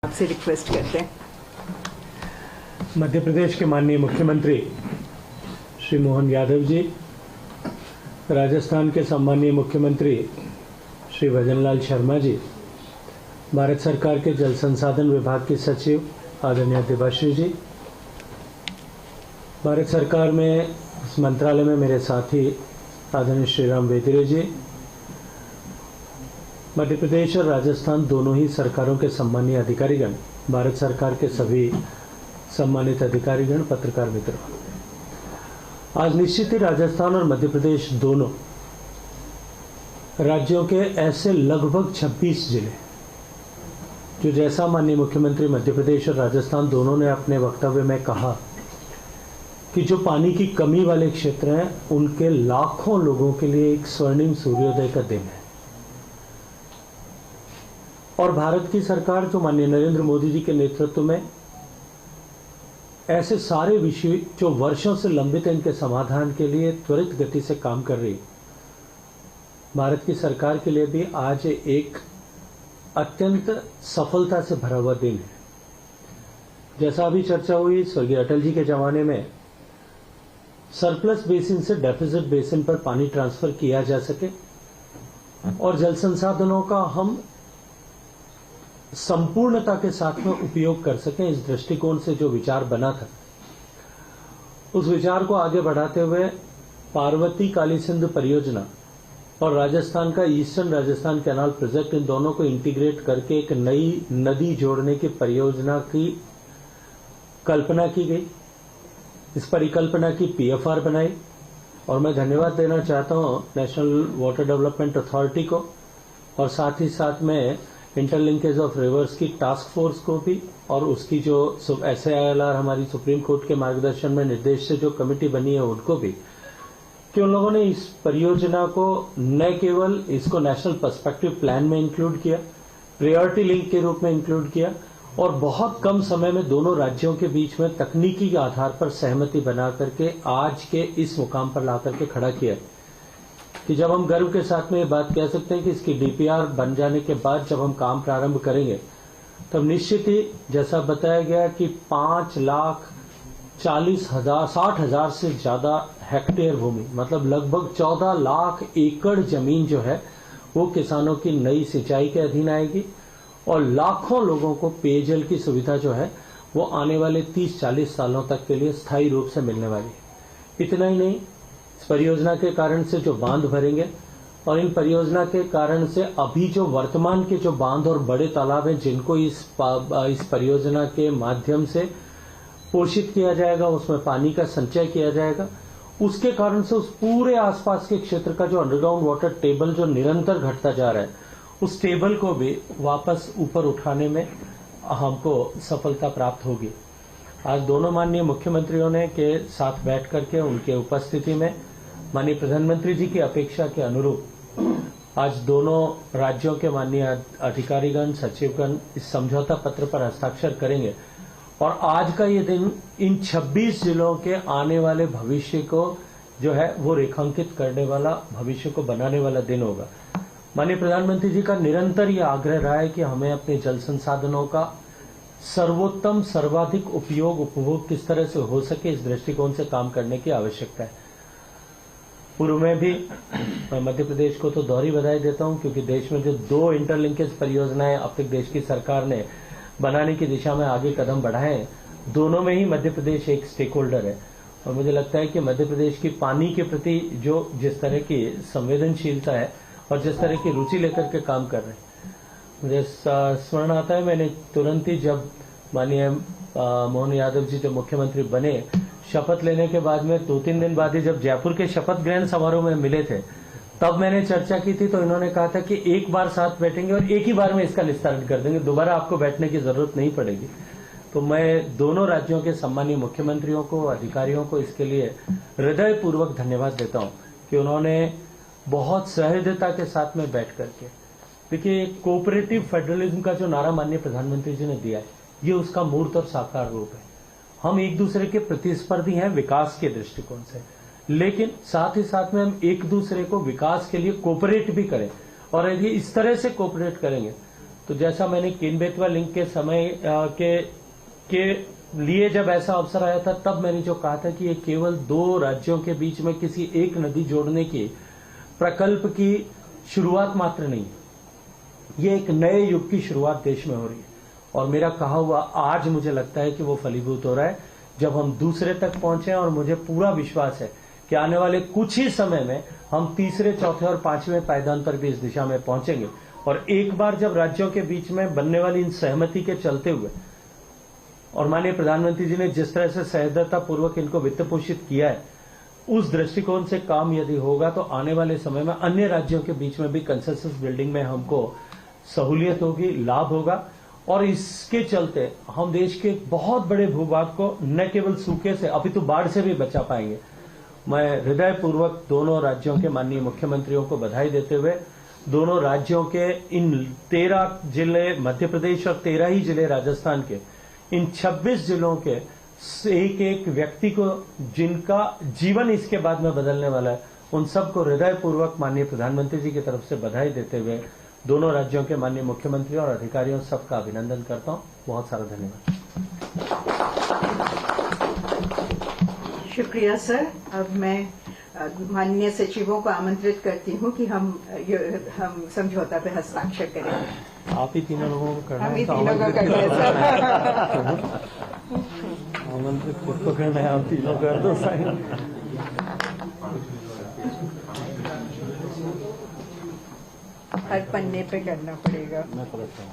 आपसे रिक्वेस्ट करते हैं। मध्य प्रदेश के माननीय मुख्यमंत्री श्री मोहन यादव जी, राजस्थान के सम्मानीय मुख्यमंत्री श्री भजनलाल शर्मा जी, भारत सरकार के जल संसाधन विभाग के सचिव आदरणीय देवाश्री जी, भारत सरकार में इस मंत्रालय में मेरे साथी आदरणीय श्रीराम वेदिरे जी, मध्य प्रदेश और राजस्थान दोनों ही सरकारों के सम्मानीय अधिकारीगण, भारत सरकार के सभी सम्मानित अधिकारीगण, पत्रकार मित्रों, आज निश्चित ही राजस्थान और मध्य प्रदेश दोनों राज्यों के ऐसे लगभग 26 जिले जो, जैसा माननीय मुख्यमंत्री मध्य प्रदेश और राजस्थान दोनों ने अपने वक्तव्य में कहा कि जो पानी की कमी वाले क्षेत्र हैं उनके लाखों लोगों के लिए एक स्वर्णिम सूर्योदय का दिन है। और भारत की सरकार जो माननीय नरेंद्र मोदी जी के नेतृत्व में ऐसे सारे विषय जो वर्षों से लंबित हैं, इनके समाधान के लिए त्वरित गति से काम कर रही भारत की सरकार के लिए भी आज एक अत्यंत सफलता से भरा हुआ दिन है। जैसा अभी चर्चा हुई, स्वर्गीय अटल जी के जमाने में सरप्लस बेसिन से डेफिसिट बेसिन पर पानी ट्रांसफर किया जा सके और जल संसाधनों का हम संपूर्णता के साथ में उपयोग कर सकें, इस दृष्टिकोण से जो विचार बना था, उस विचार को आगे बढ़ाते हुए पार्वती काली सिंधु परियोजना और राजस्थान का ईस्टर्न राजस्थान कैनाल प्रोजेक्ट, इन दोनों को इंटीग्रेट करके एक नई नदी जोड़ने की परियोजना की कल्पना की गई। इस परिकल्पना की पीएफआर बनाई और मैं धन्यवाद देना चाहता हूं नेशनल वाटर डेवलपमेंट अथॉरिटी को और साथ ही साथ में इंटरलिंकेज ऑफ रिवर्स की टास्क फोर्स को भी, और उसकी जो SAILR हमारी सुप्रीम कोर्ट के मार्गदर्शन में निर्देश से जो कमेटी बनी है उनको भी, कि उन लोगों ने इस परियोजना को न केवल इसको नेशनल पर्सपेक्टिव प्लान में इंक्लूड किया, प्रायोरिटी लिंक के रूप में इंक्लूड किया और बहुत कम समय में दोनों राज्यों के बीच में तकनीकी के आधार पर सहमति बना करके आज के इस मुकाम पर ला करके खड़ा किया कि जब हम गर्व के साथ में ये बात कह सकते हैं कि इसकी DPR बन जाने के बाद जब हम काम प्रारंभ करेंगे तब निश्चित ही, जैसा बताया गया कि 5,40,000 से ज्यादा हेक्टेयर भूमि, मतलब लगभग 14 लाख एकड़ जमीन जो है वो किसानों की नई सिंचाई के अधीन आएगी और लाखों लोगों को पेयजल की सुविधा जो है वो आने वाले 30-40 सालों तक के लिए स्थायी रूप से मिलने वाली है। इतना ही नहीं, इस परियोजना के कारण से जो बांध भरेंगे और इन परियोजना के कारण से अभी जो वर्तमान के जो बांध और बड़े तालाब हैं जिनको इस परियोजना के माध्यम से पोषित किया जाएगा, उसमें पानी का संचय किया जाएगा, उसके कारण से उस पूरे आसपास के क्षेत्र का जो अंडरग्राउंड वाटर टेबल जो निरंतर घटता जा रहा है, उस टेबल को भी वापस ऊपर उठाने में हमको सफलता प्राप्त होगी। आज दोनों माननीय मुख्यमंत्रियों ने के साथ बैठ करके उनके उपस्थिति में माननीय प्रधानमंत्री जी की अपेक्षा के अनुरूप आज दोनों राज्यों के माननीय अधिकारीगण, सचिवगण इस समझौता पत्र पर हस्ताक्षर करेंगे और आज का ये दिन इन 26 जिलों के आने वाले भविष्य को जो है वो रेखांकित करने वाला, भविष्य को बनाने वाला दिन होगा। माननीय प्रधानमंत्री जी का निरंतर ये आग्रह रहा है कि हमें अपने जल संसाधनों का सर्वोत्तम, सर्वाधिक उपभोग किस तरह से हो सके, इस दृष्टिकोण से काम करने की आवश्यकता है। पूर्व में भी मैं मध्य प्रदेश को तो दोहरी बधाई देता हूं क्योंकि देश में जो 2 इंटरलिंकेज परियोजनाएं अब तक देश की सरकार ने बनाने की दिशा में आगे कदम बढ़ाए हैं, दोनों में ही मध्य प्रदेश एक स्टेक होल्डर है और मुझे लगता है कि मध्य प्रदेश की पानी के प्रति जो जिस तरह की संवेदनशीलता है और जिस तरह की रुचि लेकर के काम कर रहे हैं, मुझे स्मरण आता है मैंने तुरंत ही जब माननीय मोहन यादव जी जब मुख्यमंत्री बने, शपथ लेने के बाद में 2-3 दिन बाद ही जब जयपुर के शपथ ग्रहण समारोह में मिले थे, तब मैंने चर्चा की थी तो इन्होंने कहा था कि एक बार साथ बैठेंगे और एक ही बार में इसका निस्तारण कर देंगे, दोबारा आपको बैठने की जरूरत नहीं पड़ेगी। तो मैं दोनों राज्यों के सम्मानीय मुख्यमंत्रियों को, अधिकारियों को इसके लिए हृदयपूर्वक धन्यवाद देता हूं कि उन्होंने बहुत सहृदयता के साथ में बैठ करके, देखिए कोऑपरेटिव फेडरलिज्म का जो नारा माननीय प्रधानमंत्री जी ने दिया है, ये उसका मूर्त और साकार रूप है। हम एक दूसरे के प्रतिस्पर्धी हैं विकास के दृष्टिकोण से, लेकिन साथ ही साथ में हम एक दूसरे को विकास के लिए कोऑपरेट भी करें और यदि इस तरह से कोऑपरेट करेंगे तो जैसा मैंने केन बेतवा लिंक के समय के लिए जब ऐसा अवसर आया था, तब मैंने जो कहा था कि ये केवल 2 राज्यों के बीच में किसी एक नदी जोड़ने की प्रकल्प की शुरुआत मात्र नहीं, ये एक नए युग की शुरुआत देश में हो रही है। और मेरा कहा हुआ आज मुझे लगता है कि वो फलीभूत हो रहा है जब हम दूसरे तक पहुंचे, और मुझे पूरा विश्वास है कि आने वाले कुछ ही समय में हम तीसरे, चौथे और 5वें पायदान पर भी इस दिशा में पहुंचेंगे। और एक बार जब राज्यों के बीच में बनने वाली इन सहमति के चलते हुए, और माननीय प्रधानमंत्री जी ने जिस तरह से सहृदयता पूर्वक इनको वित्त पोषित किया है, उस दृष्टिकोण से काम यदि होगा तो आने वाले समय में अन्य राज्यों के बीच में भी कंसेंसस बिल्डिंग में हमको सहूलियत होगी, लाभ होगा। और इसके चलते हम देश के बहुत बड़े भूभाग को न केवल सूखे से अपितु बाढ़ से भी बचा पाएंगे। मैं हृदयपूर्वक दोनों राज्यों के माननीय मुख्यमंत्रियों को बधाई देते हुए, दोनों राज्यों के इन 13 जिले मध्य प्रदेश और 13 ही जिले राजस्थान के, इन 26 जिलों के एक एक व्यक्ति को जिनका जीवन इसके बाद में बदलने वाला है, उन सबको हृदयपूर्वक माननीय प्रधानमंत्री जी की तरफ से बधाई देते हुए दोनों राज्यों के माननीय मुख्यमंत्री और अधिकारियों सबका अभिनंदन करता हूं। बहुत सारा धन्यवाद। शुक्रिया सर। अब मैं माननीय सचिवों को आमंत्रित करती हूँ कि हम समझौता पे हस्ताक्षर करें। आप ही तीनों लोगों को करना है। हम ही तीनों को करना है सर। आमंत्रित किसको करना है? आप तीनों कर दो साइन। हर पन्ने पे करना पड़ेगा। मैं करता हूँ।